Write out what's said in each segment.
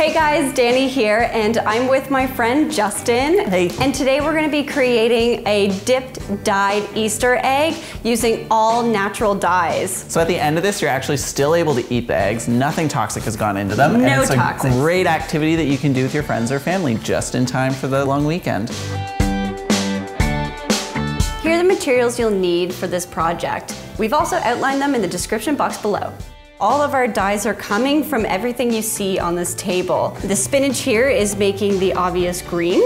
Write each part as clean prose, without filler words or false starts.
Hey guys, Dani here, and I'm with my friend Justin. Hey. And today we're gonna be creating a dipped dyed Easter egg using all natural dyes. So at the end of this, you're actually still able to eat the eggs. Nothing toxic has gone into them. No and it's toxic. a great activity that you can do with your friends or family just in time for the long weekend. Here are the materials you'll need for this project. We've also outlined them in the description box below. All of our dyes are coming from everything you see on this table. The spinach here is making the obvious green.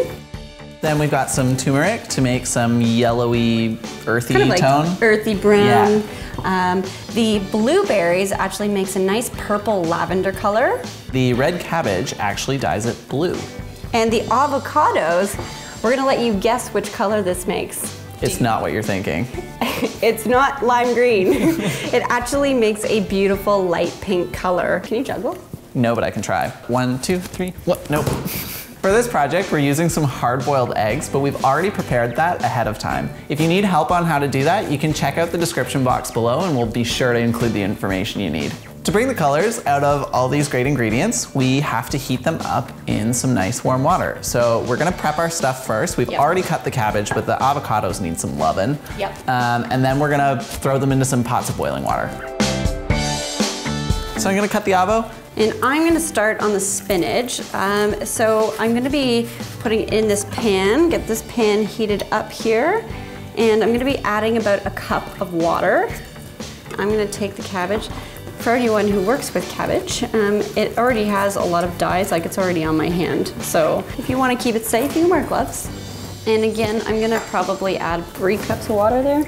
Then we've got some turmeric to make some yellowy, earthy Kind of like tone. earthy brown. Yeah. The blueberries actually makes a nice purple lavender color. The red cabbage actually dyes it blue. And the avocados, we're gonna let you guess which color this makes. It's not what you're thinking. It's not lime green. It actually makes a beautiful light pink color. Can you juggle? No, but I can try. 1, 2, 3, what? Nope. For this project, we're using some hard-boiled eggs, but we've already prepared that ahead of time. If you need help on how to do that, you can check out the description box below and we'll be sure to include the information you need. To bring the colors out of all these great ingredients, we have to heat them up in some nice warm water. So we're gonna prep our stuff first. We've already cut the cabbage, but the avocados need some loving. Yep. And then we're gonna throw them into some pots of boiling water. So I'm gonna cut the avo. And I'm gonna start on the spinach. So I'm gonna be putting it in this pan, get this pan heated up here, and I'm gonna be adding about a cup of water. I'm gonna take the cabbage. For anyone who works with cabbage, it already has a lot of dyes, like it's already on my hand. So if you wanna keep it safe, you can wear gloves. And again, I'm gonna probably add 3 cups of water there.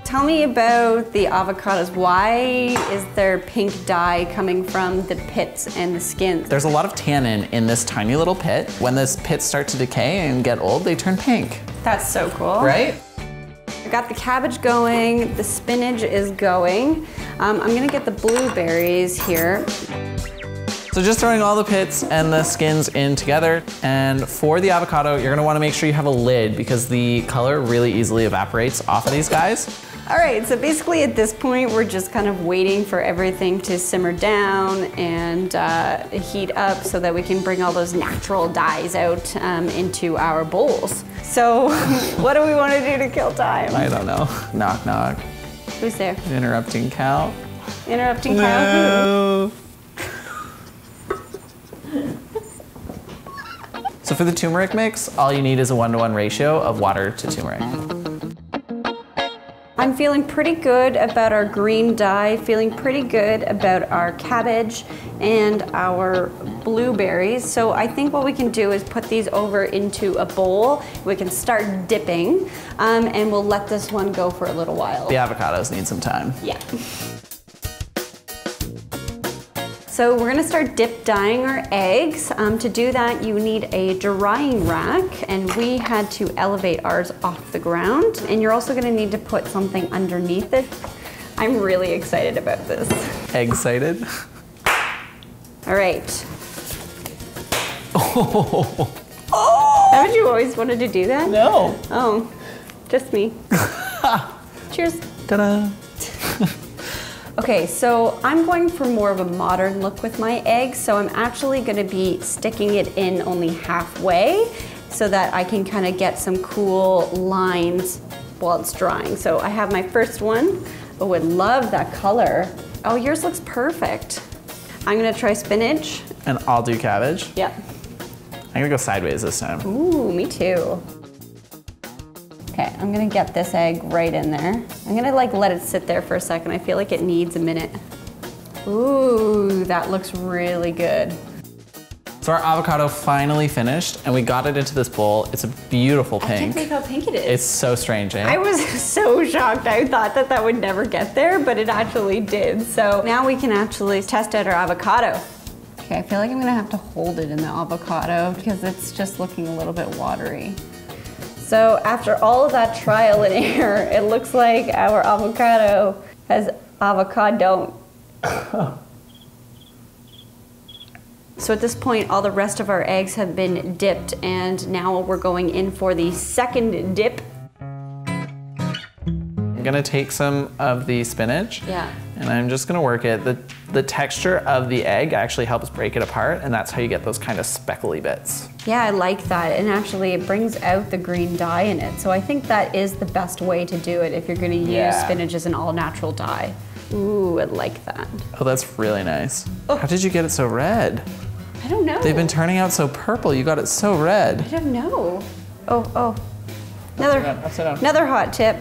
Tell me about the avocados. Why is there pink dye coming from the pits and the skins? There's a lot of tannin in this tiny little pit. When those pits start to decay and get old, they turn pink. That's so cool. Right? I got the cabbage going, the spinach is going. I'm gonna get the blueberries here. So just throwing all the pits and the skins in together. And for the avocado, you're gonna wanna make sure you have a lid because the color really easily evaporates off of these guys. All right, so basically at this point, we're just kind of waiting for everything to simmer down and heat up so that we can bring all those natural dyes out into our bowls. So what do we want to do to kill time? I don't know. Knock, knock. Who's there? Interrupting cow. Interrupting cow? No. So for the turmeric mix, all you need is a 1-to-1 ratio of water to turmeric. I'm feeling pretty good about our green dye, feeling pretty good about our cabbage and our blueberries. So I think what we can do is put these over into a bowl. We can start dipping and we'll let this one go for a little while. The avocados need some time. Yeah. So we're gonna start dip dyeing our eggs. To do that, you need a drying rack, and we had to elevate ours off the ground. And you're also gonna need to put something underneath it. I'm really excited about this. Excited? All right. Oh. Haven't you always wanted to do that? No. Oh, just me. Cheers. Ta-da. Okay, so I'm going for more of a modern look with my eggs, so I'm actually gonna be sticking it in only halfway so that I can kind of get some cool lines while it's drying. So I have my first one. Oh, I love that color. Oh, yours looks perfect. I'm gonna try spinach. And I'll do cabbage. Yep. I'm gonna go sideways this time. Ooh, me too. Okay, I'm gonna get this egg right in there. I'm gonna like let it sit there for a second. I feel like it needs a minute. Ooh, that looks really good. So our avocado finally finished and we got it into this bowl. It's a beautiful pink. I can't believe how pink it is. It's so strange, eh? I was so shocked. I thought that that would never get there, but it actually did. So now we can actually test out our avocado. Okay, I feel like I'm gonna have to hold it in the avocado because it's just looking a little bit watery. So after all of that trial and error, it looks like our avocado has avocado. So at this point, all the rest of our eggs have been dipped, and now we're going in for the second dip. gonna take some of the spinach. Yeah. And I'm just gonna work it. The texture of the egg actually helps break it apart, and that's how you get those kind of speckly bits. Yeah, I like that. And actually it brings out the green dye in it. So I think that is the best way to do it if you're gonna use spinach as an all natural dye. Ooh, I like that. Oh, that's really nice. Oh. How did you get it so red? I don't know. They've been turning out so purple. You got it so red. I don't know. Oh. Upside down. Another hot tip.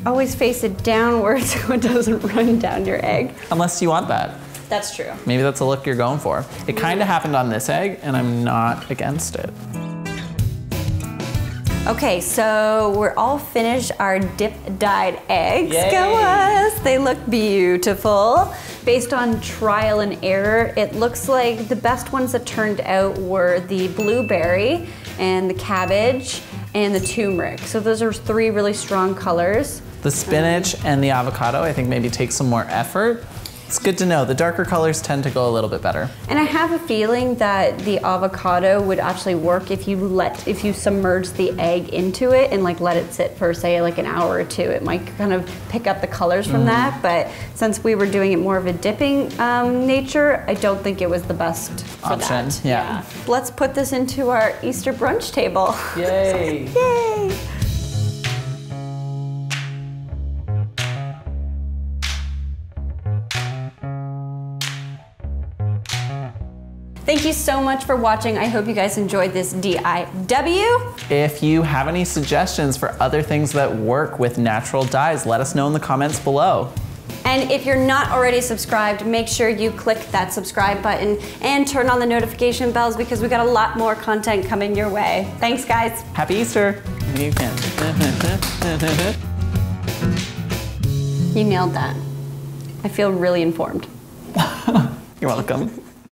Always face it downwards so it doesn't run down your egg. Unless you want that. That's true. Maybe that's the look you're going for. It kind of happened on this egg, and I'm not against it. Okay, so we're all finished our dip-dyed eggs. Yay. Go us! They look beautiful. Based on trial and error, it looks like the best ones that turned out were the blueberry and the cabbage and the turmeric. So those are 3 really strong colors. The spinach and the avocado, I think maybe take some more effort. It's good to know. The darker colors tend to go a little bit better. And I have a feeling that the avocado would actually work if you submerge the egg into it and like let it sit for say like an hour or 2. It might kind of pick up the colors from that. But since we were doing it more of a dipping nature, I don't think it was the best option. That. Yeah. Let's put this into our Easter brunch table. Yay! Yay! Thank you so much for watching. I hope you guys enjoyed this DIW. If you have any suggestions for other things that work with natural dyes, let us know in the comments below. And if you're not already subscribed, make sure you click that subscribe button and turn on the notification bells because we got a lot more content coming your way. Thanks, guys. Happy Easter. You can. You nailed that. I feel really informed. You're welcome.